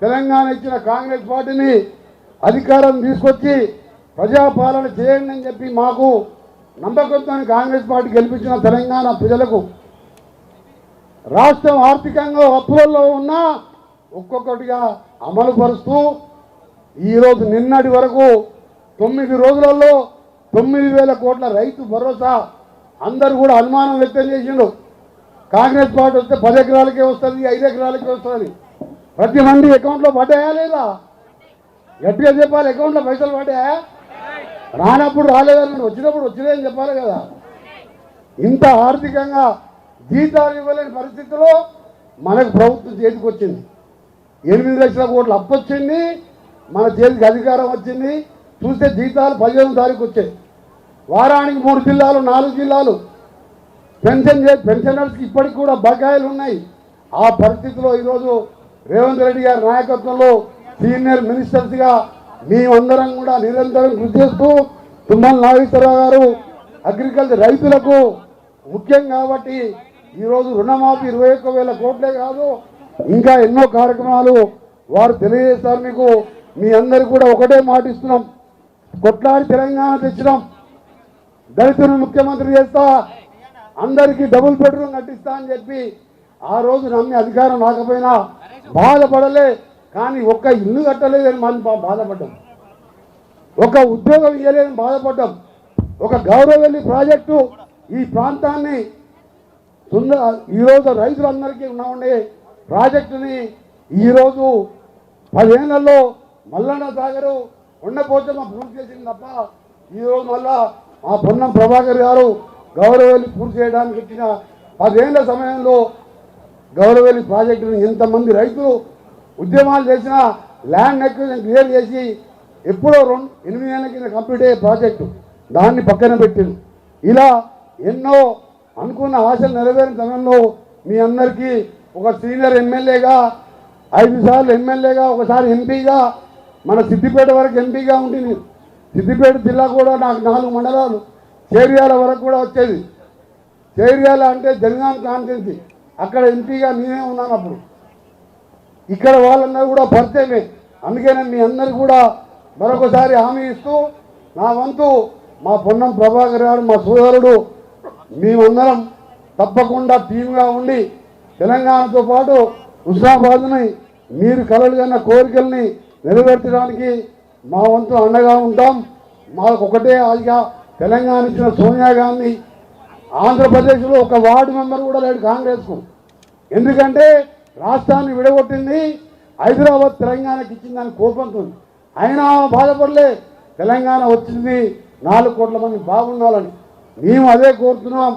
తెలంగాణ ఇచ్చిన కాంగ్రెస్ పార్టీని అధికారం తీసుకొచ్చి ప్రజాపాలన చేయండి అని చెప్పి మాకు నమ్మకంతో కాంగ్రెస్ పార్టీ గెలిపించిన తెలంగాణ ప్రజలకు రాష్ట్రం ఆర్థికంగా అప్పులలో ఉన్నా ఒక్కొక్కటిగా అమలు పరుస్తూ ఈరోజు నిన్నటి వరకు 9 రోజులలో 9,000 కోట్ల రైతు భరోసా అందరూ కూడా అనుమానం వ్యక్తం చేసిండు. కాంగ్రెస్ పార్టీ వస్తే 10 ఎకరాలకే వస్తుంది, 5 ఎకరాలకే వస్తుంది. ప్రతి మంది అకౌంట్లో పడ్డాయా లేదా? గట్టిగా చెప్పాలి. అకౌంట్లో పైసలు పడ్డాయా? రానప్పుడు రాలేదని, వచ్చినప్పుడు వచ్చినాయని చెప్పాలి కదా. ఇంత ఆర్థికంగా జీతాలు ఇవ్వలేని పరిస్థితిలో మనకు ప్రభుత్వం చేతికి వచ్చింది. 8 లక్షల కోట్ల అప్పు వచ్చింది, మన చేతికి అధికారం వచ్చింది. చూస్తే జీతాలు 15వ తారీఖు వచ్చాయి. వారానికి 3 జిల్లాలు 4 జిల్లాలు పెన్షనర్స్కి ఇప్పటికి కూడా బకాయిలు ఉన్నాయి. ఆ పరిస్థితిలో ఈరోజు రేవంత్ రెడ్డి గారి నాయకత్వంలో సీనియర్ మినిస్టర్స్గా మేమందరం కూడా నిరంతరం కృషి చేస్తూ తుమ్మల నాగేశ్వరరావు గారు అగ్రికల్చర్ రైతులకు ముఖ్యం కాబట్టి ఈరోజు రుణమాఫీ 21,000 కోట్లే కాదు ఇంకా ఎన్నో కార్యక్రమాలు వారు తెలియజేస్తారు. మీకు మీ అందరికీ కూడా ఒకటే మాట ఇస్తున్నాం, కొట్లాడి తెలంగాణ తెచ్చినాం. దళితులను ముఖ్యమంత్రి చేస్తా, అందరికీ డబుల్ బెడ్రూమ్ కట్టిస్తా అని చెప్పి ఆ రోజు నమ్మి అధికారం రాకపోయినా బాధపడలే. కానీ ఒక్క ఇల్లు కట్టలేదని మనం బాధపడ్డాం, ఒక ఉద్యోగం ఇవ్వలేదని బాధపడ్డాం. ఒక గౌరవెల్లి ప్రాజెక్టు ఈ ప్రాంతాన్ని ఈరోజు రైతులందరికీ ఉండే ప్రాజెక్టుని ఈరోజు 10 ఏళ్లలో మల్లన్న సాగరు ఉండపోతేమా పూర్తి చేసింది తప్ప ఈరోజు మళ్ళా మా పొన్నం ప్రభాకర్ గారు గౌరవెల్లి పూర్తి చేయడానికి ఇచ్చిన 10 ఏళ్ల సమయంలో గౌరవెల్లి ప్రాజెక్టును ఎంతమంది రైతులు ఉద్యమాలు చేసినా ల్యాండ్ ఎక్విజిషన్ క్లియర్ చేసి ఎప్పుడో 8 ఏళ్ల కింద కంప్లీట్ అయ్యే ప్రాజెక్టు దాన్ని పక్కన పెట్టింది. ఇలా ఎన్నో అనుకున్న ఆశలు నెరవేరిన సమయంలో మీ అందరికీ ఒక సీనియర్ ఎమ్మెల్యేగా 5 సార్లు ఎమ్మెల్యేగా ఒకసారి ఎంపీగా మన సిద్దిపేట వరకు ఎంపీగా ఉంటుంది. సిద్దిపేట జిల్లా కూడా నాకు 4 మండలాలు చేర్యాల వరకు కూడా వచ్చేది. చేర్యాల అంటే జనగాం కాన్స్టిట్యున్సీ, అక్కడ ఎంపీగా నేనే ఉన్నాను. అప్పుడు ఇక్కడ వాళ్ళందరూ కూడా పరిచయమే. అందుకనే మీ అందరికీ కూడా మరొకసారి హామీ ఇస్తూ నా వంతు మా పొన్నం ప్రభాకర్ గారు మా సోదరుడు మేమందరం తప్పకుండా టీమ్గా ఉండి తెలంగాణతో పాటు హుస్నాబాద్ని మీరు కలలు కన్న కోరికల్ని నెరవేర్చడానికి మా వంతు అండగా ఉంటాం. మాకు ఒకటే ఆశగా తెలంగాణ ఇచ్చిన సోనియా గాంధీ ఆంధ్రప్రదేశ్లో ఒక వార్డు మెంబర్ కూడా లేడు కాంగ్రెస్కు. ఎందుకంటే రాష్ట్రాన్ని విడగొట్టింది, హైదరాబాద్ తెలంగాణకి ఇచ్చిందని కోపంతో అయినా బాధపడలే. తెలంగాణ వచ్చింది 4 కోట్ల మంది బాగుండాలని మేము అదే కోరుతున్నాం.